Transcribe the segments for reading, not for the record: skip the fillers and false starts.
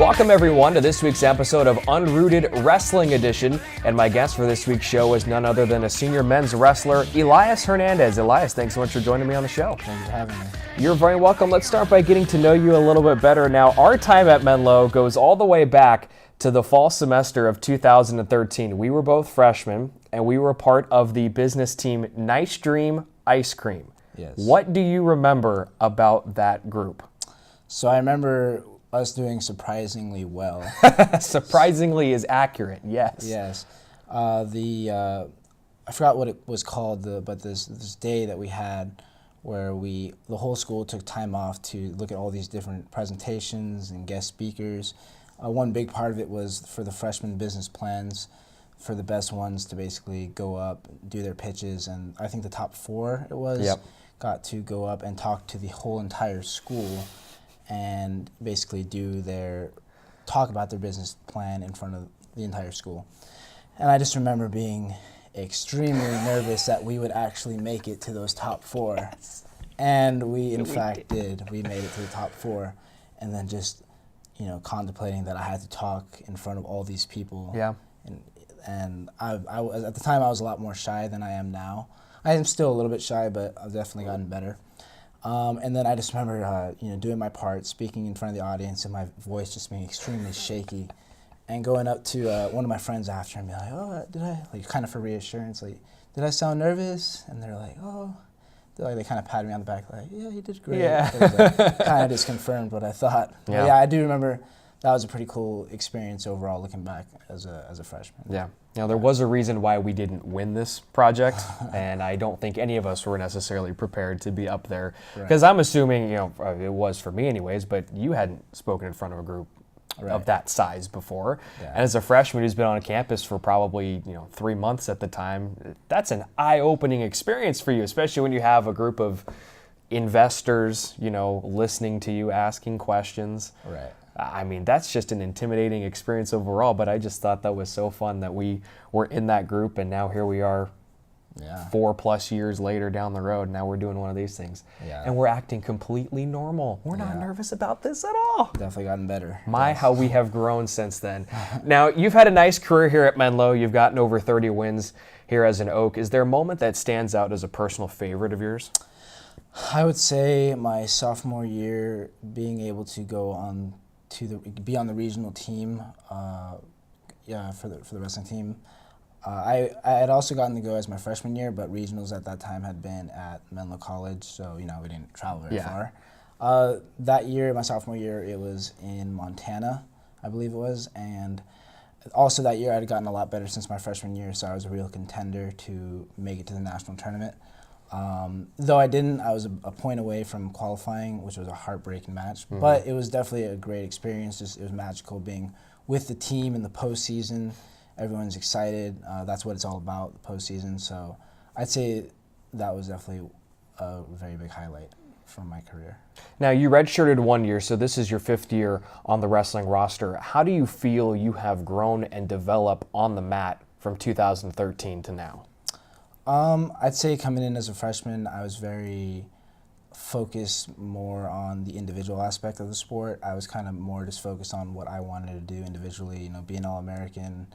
Welcome everyone to this week's episode of Unrooted Wrestling Edition, and my guest for this week's show is none other than a senior men's wrestler, Elias Hernandez. Elias, thanks so much for joining me on the show. Thank you for having me. You're very welcome. Let's start by getting to know you a little bit better. Now, our time at Menlo goes all the way back to the fall semester of 2013. We were both freshmen, and we were part of the business team Nice Dream Ice Cream. Yes. What do you remember about that group? So I remember us doing surprisingly well. Surprisingly is accurate, yes. Yes. I forgot what it was called, but this day that we had where the whole school took time off to look at all these different presentations and guest speakers. One big part of it was for the freshman business plans, for the best ones to basically go up, do their pitches, and I think the top 4 got to go up and talk to the whole entire school and basically talk about their business plan in front of the entire school. And I just remember being extremely nervous that we would actually make it to those top 4. And we in fact did. We made it to the top 4. And then just, contemplating that I had to talk in front of all these people. Yeah. And I was, at the time I was a lot more shy than I am now. I am still a little bit shy, but I've definitely gotten better. And then I just remember, doing my part, speaking in front of the audience, and my voice just being extremely shaky, and going up to one of my friends after and be like, "Oh, did I?" Like, kind of for reassurance, like, "Did I sound nervous?" And they're like, "Oh," they kind of patted me on the back, like, "Yeah, you did great." Yeah. Kind of just confirmed what I thought. Yeah. Yeah, I do remember that was a pretty cool experience overall, looking back as a freshman. Yeah. Now, there was a reason why we didn't win this project, and I don't think any of us were necessarily prepared to be up there. Because I'm assuming, it was for me anyways, but you hadn't spoken in front of a group of that size before. Yeah. And as a freshman who's been on campus for probably, 3 months at the time, that's an eye-opening experience for you, especially when you have a group of investors, listening to you, asking questions. Right. I mean, that's just an intimidating experience overall, but I just thought that was so fun that we were in that group, and now here we are 4+ years later down the road. Now we're doing one of these things. Yeah. And we're acting completely normal. We're not nervous about this at all. Definitely gotten better. How we have grown since then. Now, you've had a nice career here at Menlo. You've gotten over 30 wins here as an Oak. Is there a moment that stands out as a personal favorite of yours? I would say my sophomore year, being able to go on be on the regional team, for the wrestling team. I had also gotten to go as my freshman year, but regionals at that time had been at Menlo College, so we didn't travel very far. That year, my sophomore year, it was in Montana, I believe it was, and also that year I had gotten a lot better since my freshman year, so I was a real contender to make it to the national tournament. Though I didn't, I was a point away from qualifying, which was a heartbreaking match. Mm-hmm. But it was definitely a great experience. It was magical being with the team in the postseason. Everyone's excited. That's what it's all about, the postseason. So I'd say that was definitely a very big highlight from my career. Now, you redshirted 1 year, so this is your 5th year on the wrestling roster. How do you feel you have grown and developed on the mat from 2013 to now? I'd say coming in as a freshman, I was very focused more on the individual aspect of the sport. I was kind of more just focused on what I wanted to do individually, be an All-American,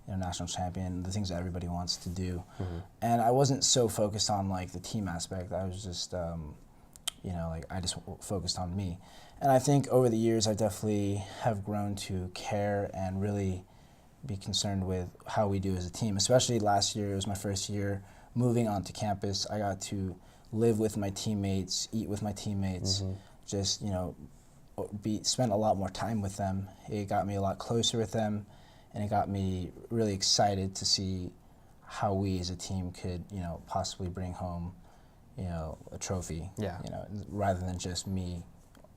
national champion, the things that everybody wants to do. Mm-hmm. And I wasn't so focused on the team aspect. I was just, I just focused on me. And I think over the years, I definitely have grown to care and really be concerned with how we do as a team. Especially last year, it was my first year moving onto campus. I got to live with my teammates, eat with my teammates, just, spend a lot more time with them. It got me a lot closer with them, and it got me really excited to see how we as a team could, possibly bring home, a trophy, rather than just me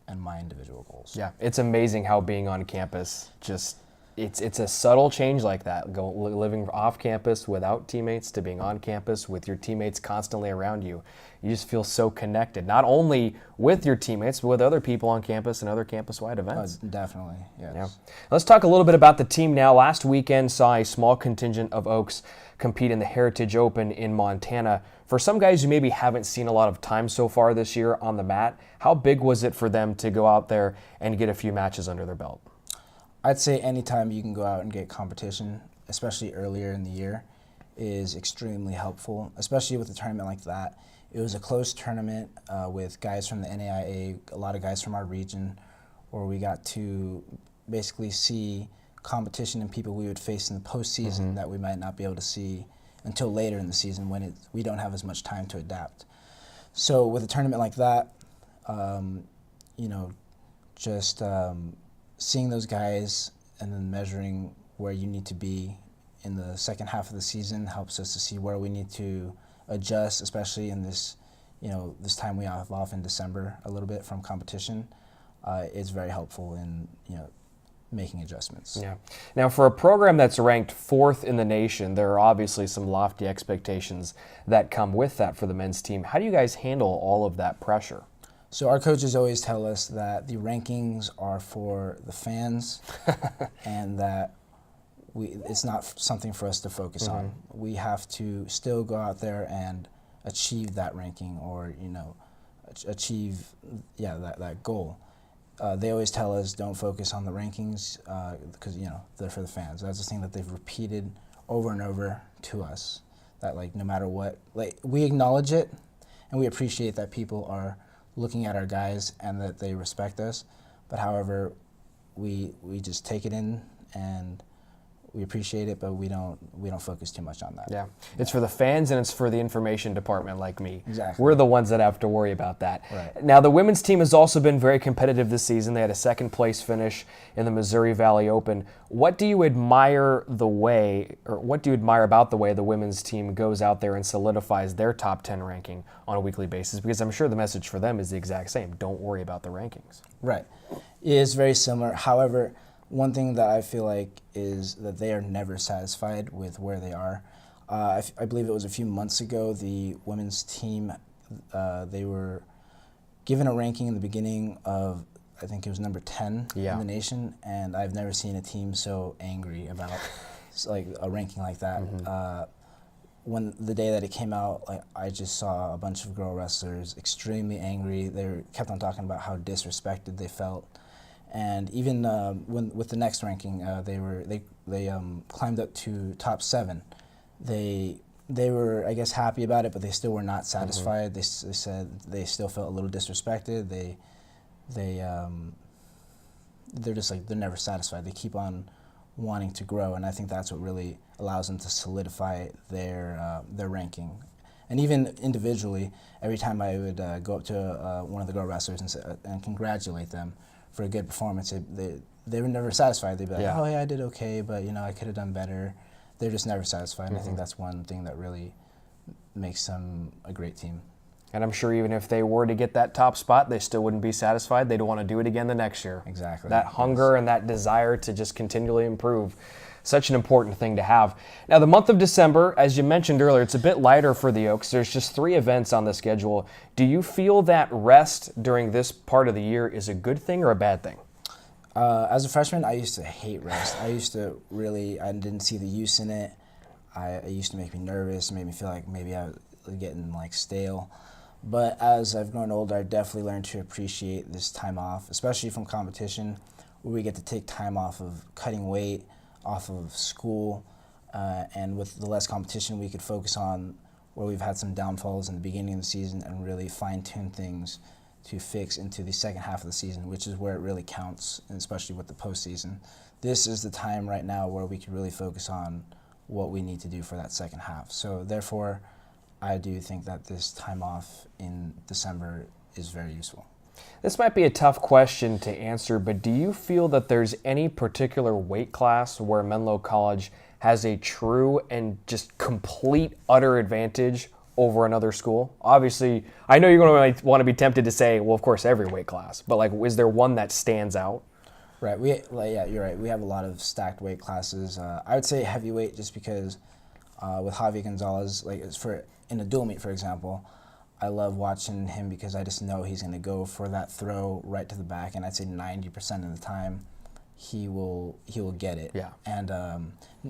and my individual goals. Yeah, it's amazing how being on campus just it's a subtle change like that, living off campus without teammates to being on campus with your teammates constantly around you. You just feel so connected, not only with your teammates, but with other people on campus and other campus-wide events. Definitely, yes. Yeah. Let's talk a little bit about the team now. Last weekend saw a small contingent of Oaks compete in the Heritage Open in Montana. For some guys who maybe haven't seen a lot of time so far this year on the mat, how big was it for them to go out there and get a few matches under their belt? I'd say anytime you can go out and get competition, especially earlier in the year, is extremely helpful, especially with a tournament like that. It was a close tournament with guys from the NAIA, a lot of guys from our region, where we got to basically see competition and people we would face in the postseason that we might not be able to see until later in the season when we don't have as much time to adapt. So with a tournament like that, just seeing those guys and then measuring where you need to be in the second half of the season helps us to see where we need to adjust, especially in this time we have off in December a little bit from competition. It's very helpful in making adjustments. Yeah. Now, for a program that's ranked 4th in the nation, there are obviously some lofty expectations that come with that for the men's team. How do you guys handle all of that pressure? So our coaches always tell us that the rankings are for the fans and that it's not something for us to focus on. We have to still go out there and achieve that ranking or, achieve that goal. They always tell us don't focus on the rankings because they're for the fans. That's the thing that they've repeated over and over to us. That no matter what, we acknowledge it and we appreciate that people are looking at our guys and that they respect us. But however, we just take it in and we appreciate it, but we don't focus too much on that. Yeah, it's for the fans and it's for the information department like me. Exactly. We're the ones that have to worry about that. Right. Now, the women's team has also been very competitive this season. They had a 2nd place finish in the Missouri Valley Open. What do you admire about the way the women's team goes out there and solidifies their top 10 ranking on a weekly basis? Because I'm sure the message for them is the exact same. Don't worry about the rankings. Right. It is very similar. However, one thing that I feel like is that they are never satisfied with where they are. I believe it was a few months ago, the women's team, they were given a ranking in the beginning of, I think it was number 10 in the nation, and I've never seen a team so angry about a ranking like that. When the day that it came out, I just saw a bunch of girl wrestlers extremely angry. They kept on talking about how disrespected they felt. And even with the next ranking, they climbed up to top 7. They were, I guess, happy about it, but they still were not satisfied. They said they still felt a little disrespected. They're just they're never satisfied. They keep on wanting to grow, and I think that's what really allows them to solidify their ranking. And even individually, every time I would go up to one of the girl wrestlers and congratulate them for a good performance, they were never satisfied. They'd be like, oh yeah, I did okay, but I could have done better. They're just never satisfied, and I think that's one thing that really makes them a great team. And I'm sure even if they were to get that top spot, they still wouldn't be satisfied. They'd want to do it again the next year. Exactly. That hunger and that desire to just continually improve. Such an important thing to have. Now, the month of December, as you mentioned earlier, it's a bit lighter for the Oaks. There's just 3 events on the schedule. Do you feel that rest during this part of the year is a good thing or a bad thing? As a freshman, I used to hate rest. I didn't see the use in it. It used to make me nervous, made me feel like maybe I was getting stale. But as I've grown older, I definitely learned to appreciate this time off, especially from competition, where we get to take time off of cutting weight, off of school, and with the less competition, we could focus on where we've had some downfalls in the beginning of the season and really fine-tune things to fix into the second half of the season, which is where it really counts, and especially with the postseason. This is the time right now where we can really focus on what we need to do for that second half. So therefore, I do think that this time off in December is very useful. This might be a tough question to answer, but do you feel that there's any particular weight class where Menlo College has a true and just complete, utter advantage over another school? Obviously, I know you're going to want to be tempted to say, well, of course, every weight class, but is there one that stands out? Right. Yeah, you're right. We have a lot of stacked weight classes. I would say heavyweight just because with Javi Gonzalez, in a dual meet, for example, I love watching him because I just know he's going to go for that throw right to the back, and I'd say 90% of the time he will get it. Yeah. And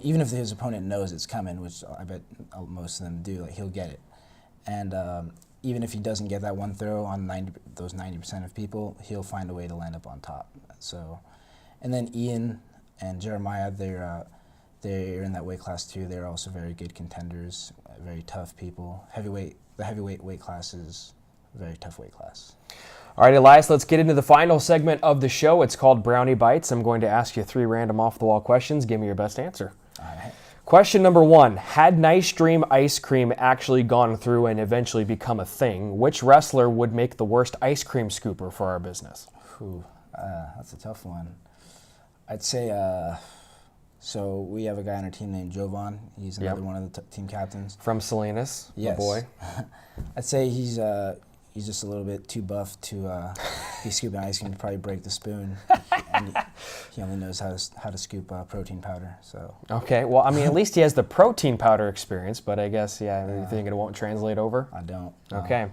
even if his opponent knows it's coming, which I bet most of them do, he'll get it. And even if he doesn't get that one throw on those 90% of people, he'll find a way to land up on top. So, and then Ian, and Jeremiah, they're in that weight class too. They're also very good contenders, very tough people. The heavyweight weight class is a very tough weight class. All right, Elias, let's get into the final segment of the show. It's called Brownie Bites. I'm going to ask you 3 random off-the-wall questions. Give me your best answer. All right. Question number 1. Had Nice Dream ice cream actually gone through and eventually become a thing, which wrestler would make the worst ice cream scooper for our business? That's a tough one. I'd say, so we have a guy on our team named Jovan. He's another one of the team captains. From Salinas, yes. the boy. I'd say he's just a little bit too buff to be scooping ice cream to probably break the spoon. And he only knows how to scoop protein powder. So. Okay, well, I mean, at least he has the protein powder experience, but I guess, you think it won't translate over? I don't. Okay.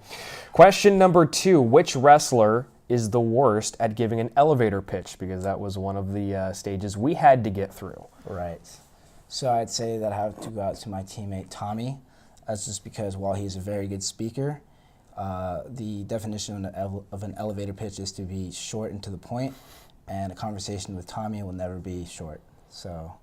Question number 2. Which wrestler is the worst at giving an elevator pitch? Because that was one of the stages we had to get through. Right. So I'd say that I have to go out to my teammate Tommy. That's just because while he's a very good speaker, the definition of an elevator pitch is to be short and to the point, and a conversation with Tommy will never be short. So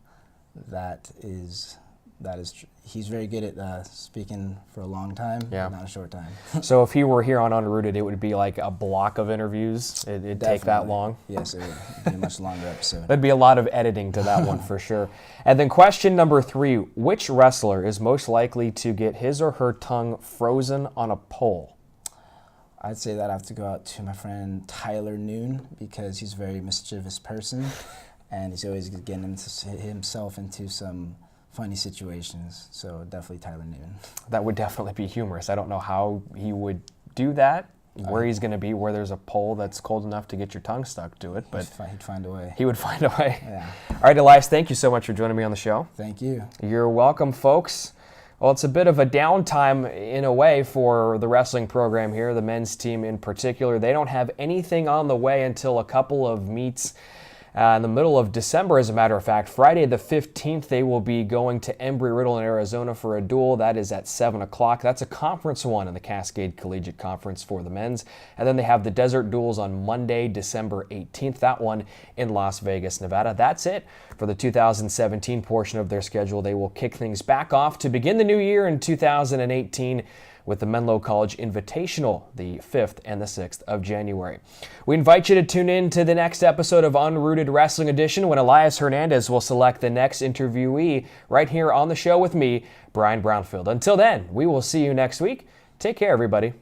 he's very good at speaking for a long time, but not a short time. So if he were here on Unrooted, it would be like a block of interviews. It'd take that long. Yes, it would be a much longer episode. There'd be a lot of editing to that one for sure. And then question number 3, which wrestler is most likely to get his or her tongue frozen on a pole? I'd say that I have to go out to my friend Tyler Noon, because he's a very mischievous person, and he's always getting himself into some funny situations. So definitely Tyler Noon. That would definitely be humorous. I don't know how he would do that, where he's going to be, where there's a pole that's cold enough to get your tongue stuck to it. But he'd find a way. He would find a way. Yeah. All right, Elias, thank you so much for joining me on the show. Thank you. You're welcome, folks. Well, it's a bit of a downtime in a way for the wrestling program here, the men's team in particular. They don't have anything on the way until a couple of meets in the middle of December, as a matter of fact. Friday the 15th, they will be going to Embry-Riddle in Arizona for a duel. That is at 7 o'clock. That's a conference one in the Cascade Collegiate Conference for the men's. And then they have the Desert Duels on Monday, December 18th. That one in Las Vegas, Nevada. That's it for the 2017 portion of their schedule. They will kick things back off to begin the new year in 2018 with the Menlo College Invitational, the 5th and the 6th of January. We invite you to tune in to the next episode of Unrooted Wrestling Edition, when Elias Hernandez will select the next interviewee right here on the show with me, Brian Brownfield. Until then, we will see you next week. Take care, everybody.